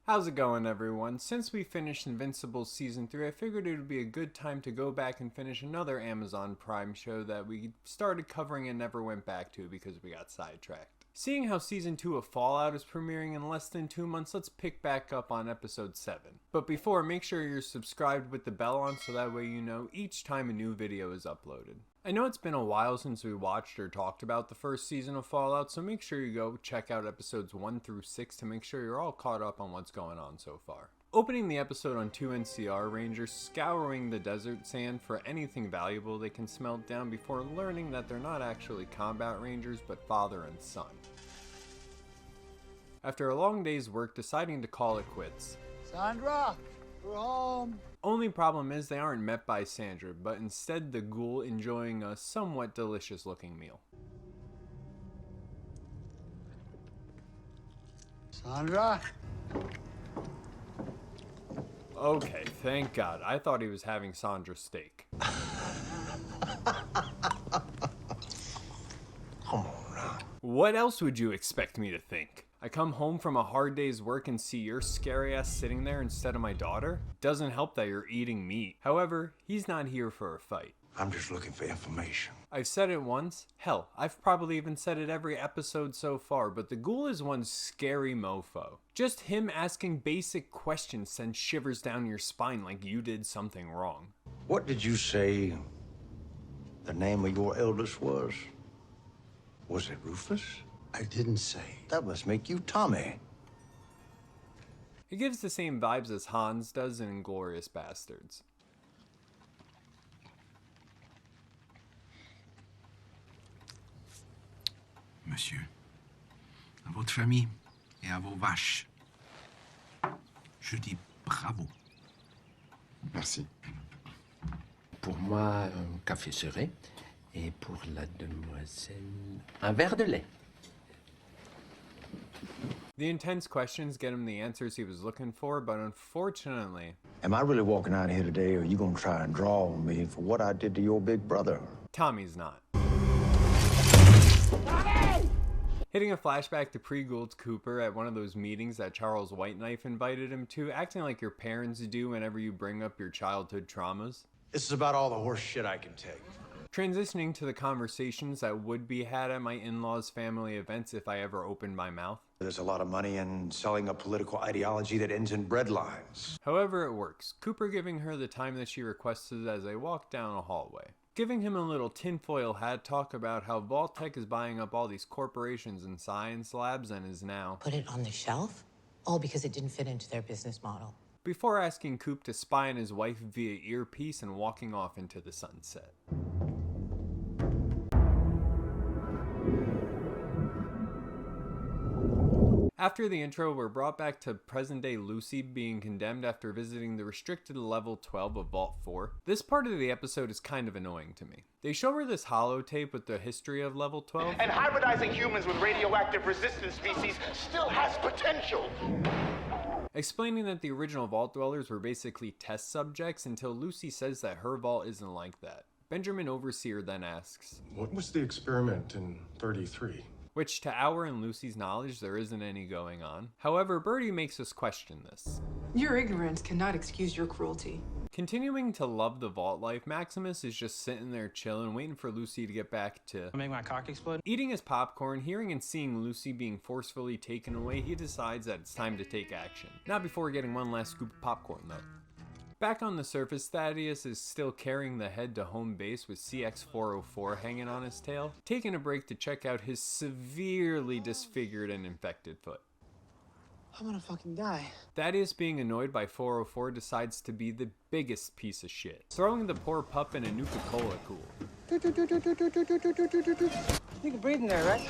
How's it going, everyone? Since we finished Invincible Season 3, I figured it would be a good time to go back and finish another Amazon Prime show that we started covering and never went back to because we got sidetracked. Seeing how Season 2 of Fallout is premiering in less than 2 months, let's pick back up on Episode 7. But before, make sure you're subscribed with the bell on so that way you know each time a new video is uploaded. I know it's been a while since we watched or talked about the first season of Fallout, so make sure you go check out episodes 1 through 6 to make sure you're all caught up on what's going on so far. Opening the episode on 2 NCR Rangers scouring the desert sand for anything valuable they can smelt down before learning that they're not actually combat rangers but father and son. After a long day's work, deciding to call it quits. Sandra, we're home. Only problem is they aren't met by Sandra, but instead the ghoul enjoying a somewhat delicious looking meal. Sandra? Okay, thank God. I thought he was having Sandra's steak. Come on now. What else would you expect me to think? I come home from a hard day's work and see your scary ass sitting there instead of my daughter? Doesn't help that you're eating meat. However, he's not here for a fight. I'm just looking for information. I've said it once. Hell, I've probably even said it every episode so far, but the ghoul is one scary mofo. Just him asking basic questions sends shivers down your spine like you did something wrong. What did you say the name of your eldest was? Was it Rufus? I didn't say. That must make you Tommy. It gives the same vibes as Hans does in Inglourious Bastards. Monsieur, à votre famille et à vos vaches, je dis bravo. Merci. Pour moi, un café serré. Et pour la demoiselle, un verre de lait. The intense questions get him the answers he was looking for, but unfortunately... Am I really walking out of here today, or are you gonna try and draw on me for what I did to your big brother? Tommy's not. Hitting a flashback to pre-Gould Cooper at one of those meetings that Charles Whiteknife invited him to, acting like your parents do whenever you bring up your childhood traumas. This is about all the horse shit I can take. Transitioning to the conversations that would be had at my in-laws' family events if I ever opened my mouth. There's a lot of money in selling a political ideology that ends in breadlines. However it works, Cooper giving her the time that she requested as they walk down a hallway. Giving him a little tinfoil hat talk about how Vault-Tec is buying up all these corporations and science labs and is now... Put it on the shelf? All because it didn't fit into their business model. Before asking Coop to spy on his wife via earpiece and walking off into the sunset. After the intro, we're brought back to present-day Lucy being condemned after visiting the restricted level 12 of Vault 4. This part of the episode is kind of annoying to me. They show her this holotape with the history of level 12. And hybridizing humans with radioactive resistant species still has potential. Explaining that the original Vault Dwellers were basically test subjects until Lucy says that her vault isn't like that. Benjamin Overseer then asks, "What was the experiment in 33? Which, to our and Lucy's knowledge, there isn't any going on. However, Birdie makes us question this. Your ignorance cannot excuse your cruelty. Continuing to love the vault life, Maximus is just sitting there chilling, waiting for Lucy to get back to... Make my cock explode? Eating his popcorn, hearing and seeing Lucy being forcefully taken away, he decides that it's time to take action. Not before getting one last scoop of popcorn, though. Back on the surface, Thaddeus is still carrying the head to home base with CX-404 hanging on his tail, taking a break to check out his severely disfigured and infected foot. I'm gonna fucking die. Thaddeus, being annoyed by 404, decides to be the biggest piece of shit, throwing the poor pup in a Nuka-Cola cool. You can breathe in there, right?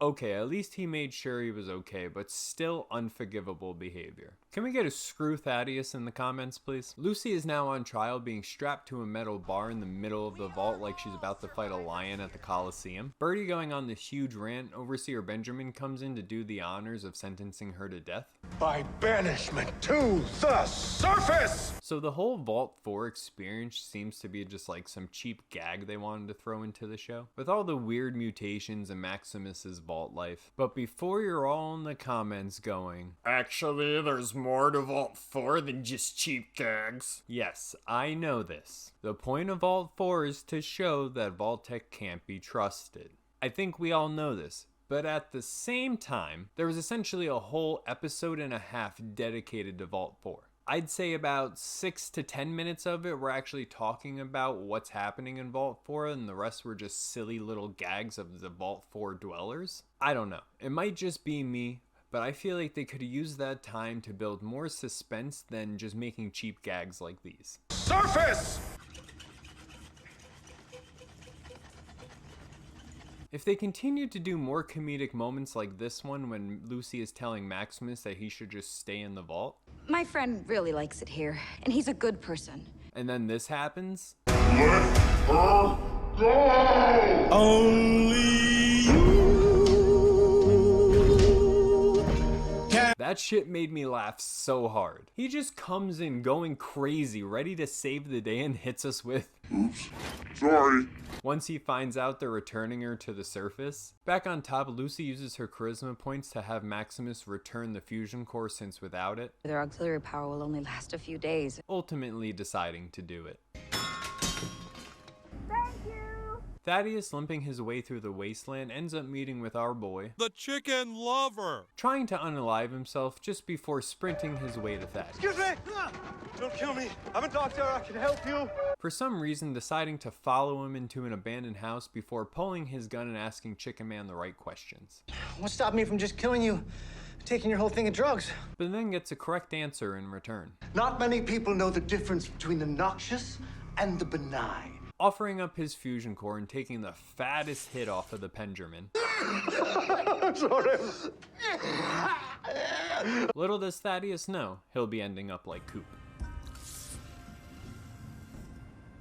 Okay, at least he made sure he was okay, but still unforgivable behavior. Can we get a screw Thaddeus in the comments, please? Lucy is now on trial, being strapped to a metal bar in the middle of the vault like she's about to fight a lion at the Coliseum. Birdie going on this huge rant, Overseer Benjamin comes in to do the honors of sentencing her to death. By banishment to the surface! So the whole Vault 4 experience seems to be just like some cheap gag they wanted to throw into the show. With all the weird mutations and Maximus's vault vault life. But before you're all in the comments going, actually, there's more to Vault 4 than just cheap gags. Yes, I know this. The point of Vault 4 is to show that Vault-Tec can't be trusted. I think we all know this. But at the same time, there was essentially a whole episode and a half dedicated to Vault 4. I'd say about 6 to 10 minutes of it were actually talking about what's happening in Vault 4, and the rest were just silly little gags of the Vault 4 dwellers. I don't know. It might just be me, but I feel like they could have used that time to build more suspense than just making cheap gags like these. Surface! If they continued to do more comedic moments like this one when Lucy is telling Maximus that he should just stay in the vault, my friend really likes it here, and he's a good person. And then this happens, Let her go! Only you. that shit made me laugh so hard. He just comes in going crazy, ready to save the day, and hits us with, Oops, sorry. once he finds out they're returning her to the surface. Back on top, Lucy uses her charisma points to have Maximus return the fusion core, since without it, Their auxiliary power will only last a few days. ultimately deciding to do it. Thaddeus, limping his way through the wasteland, ends up meeting with our boy, the chicken lover, trying to unalive himself just before sprinting his way to Thad. Excuse me! Don't kill me. I'm a doctor. I can help you. For some reason, deciding to follow him into an abandoned house before pulling his gun and asking Chicken Man the right questions. What stopped me from just killing you, taking your whole thing of drugs? But then gets a correct answer in return, Not many people know the difference between the noxious and the benign. offering up his fusion core and taking the fattest hit off of the Pendreman. I'm sorry. Little does Thaddeus know, he'll be ending up like Coop.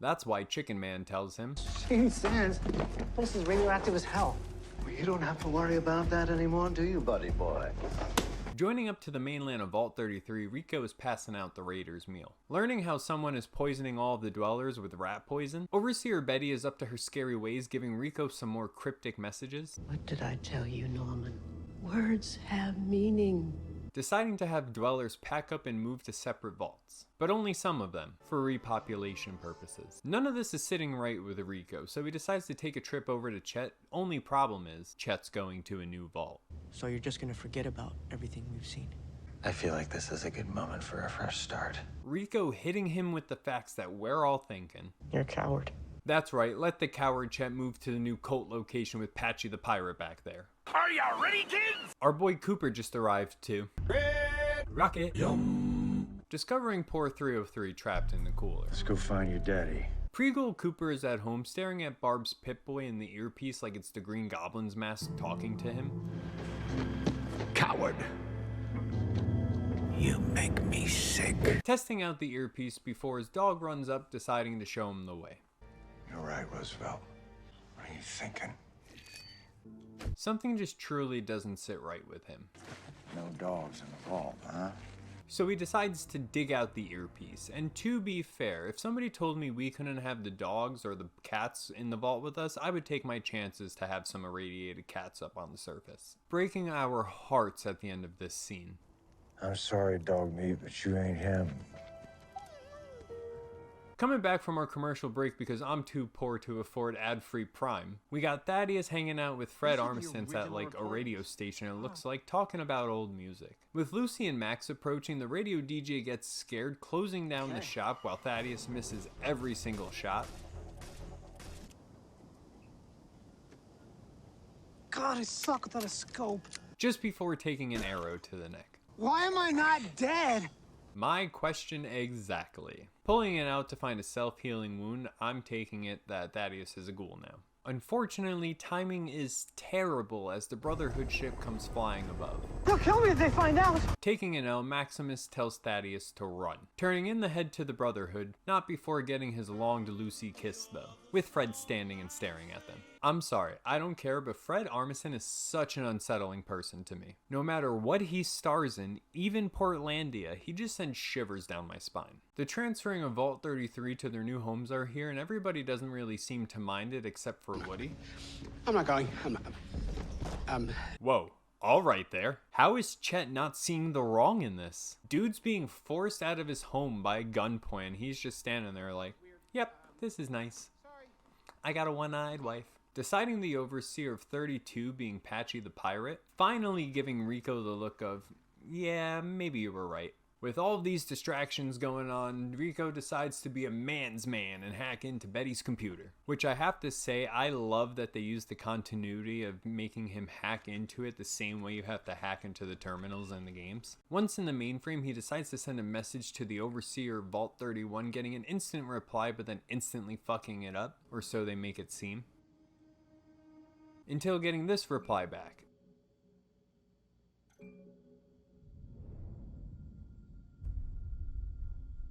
That's why Chicken Man tells him, Shane Sands, this is radioactive as hell. Well, you don't have to worry about that anymore, do you, buddy boy? joining up to the mainland of Vault 33, Rico is passing out the Raiders' meal. Learning how someone is poisoning all of the dwellers with rat poison, Overseer Betty is up to her scary ways, giving Rico some more cryptic messages. What did I tell you, Norman? Words have meaning. Deciding to have dwellers pack up and move to separate vaults, but only some of them, for repopulation purposes. None of this is sitting right with Rico, so he decides to take a trip over to Chet. Only problem is, Chet's going to a new vault. So you're just gonna forget about everything we've seen? I feel like this is a good moment for a fresh start. Rico hitting him with the facts that we're all thinking. You're a coward. That's right, let the coward Chet move to the new cult location with Patchy the Pirate back there. Are ya ready, kids? Our boy Cooper just arrived too. Red Rocket! Yum! Discovering poor 303 trapped in the cooler. Let's go find your daddy. Pre-Gold Cooper is at home staring at Barb's Pip-Boy in the earpiece like it's the Green Goblin's mask talking to him. Coward. You make me sick. Testing out the earpiece before his dog runs up, deciding to show him the way. You're right, Roosevelt. What are you thinking? Something just truly doesn't sit right with him. No dogs in the vault, huh? So he decides to dig out the earpiece, and to be fair, if somebody told me we couldn't have the dogs or the cats in the vault with us, I would take my chances to have some irradiated cats up on the surface. Breaking our hearts at the end of this scene. I'm sorry, dog meat, but you ain't him. Coming back from our commercial break because I'm too poor to afford ad-free Prime, we got Thaddeus hanging out with Fred Armisen at like a radio station, it looks like, talking about old music. With Lucy and Max approaching, the radio DJ gets scared, closing down the shop while Thaddeus misses every single shot. God, I suck without a scope. Just before taking an arrow to the neck. Why am I not dead? My question exactly. Pulling it out to find a self-healing wound, I'm taking it that Thaddeus is a ghoul now. Unfortunately, timing is terrible as the Brotherhood ship comes flying above. They'll kill me if they find out. Taking an L, Maximus tells Thaddeus to run, turning in the head to the Brotherhood, not before getting his longed Lucy kiss though, with Fred standing and staring at them. I'm sorry, I don't care, but Fred Armisen is such an unsettling person to me. No matter what he stars in, even Portlandia, he just sends shivers down my spine. The transferring of Vault 33 to their new homes are here, and everybody doesn't really seem to mind it except for Woody. I'm not going. Whoa. All right there. How is Chet not seeing the wrong in this? Dude's being forced out of his home by gunpoint and he's just standing there like, yep, this is nice. I got a one-eyed wife. Deciding the overseer of 32 being Patchy the pirate, finally giving Rico the look of, yeah, maybe you were right. With all of these distractions going on, Rico decides to be a man's man and hack into Betty's computer. Which I have to say, I love that they use the continuity of making him hack into it the same way you have to hack into the terminals in the games. Once in the mainframe, he decides to send a message to the overseer Vault 31, getting an instant reply but then instantly fucking it up, or so they make it seem. Until getting this reply back.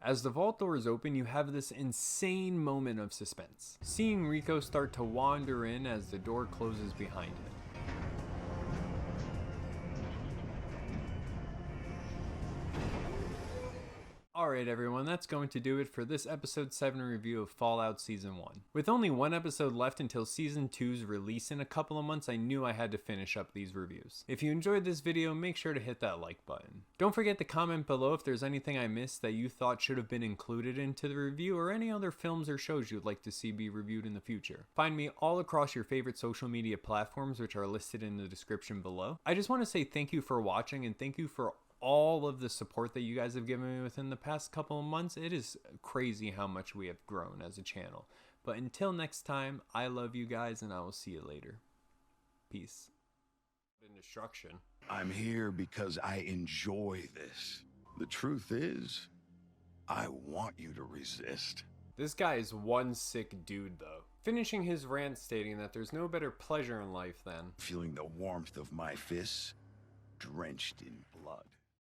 As the vault doors open, you have this insane moment of suspense. Seeing Rico start to wander in as the door closes behind him. Alright everyone, that's going to do it for this episode 7 review of Fallout Season 1. With only one episode left until Season 2's release in a couple of months, I knew I had to finish up these reviews. If you enjoyed this video, make sure to hit that like button. Don't forget to comment below if there's anything I missed that you thought should have been included into the review, or any other films or shows you'd like to see be reviewed in the future. Find me all across your favorite social media platforms, which are listed in the description below. I just want to say thank you for watching, and thank you for all of the support that you guys have given me within the past couple of months. It is crazy how much we have grown as a channel. But until next time, I love you guys and I will see you later. Peace. Destruction. I'm here because I enjoy this. The truth is, I want you to resist. This guy is one sick dude though. Finishing his rant stating that there's no better pleasure in life than feeling the warmth of my fists drenched in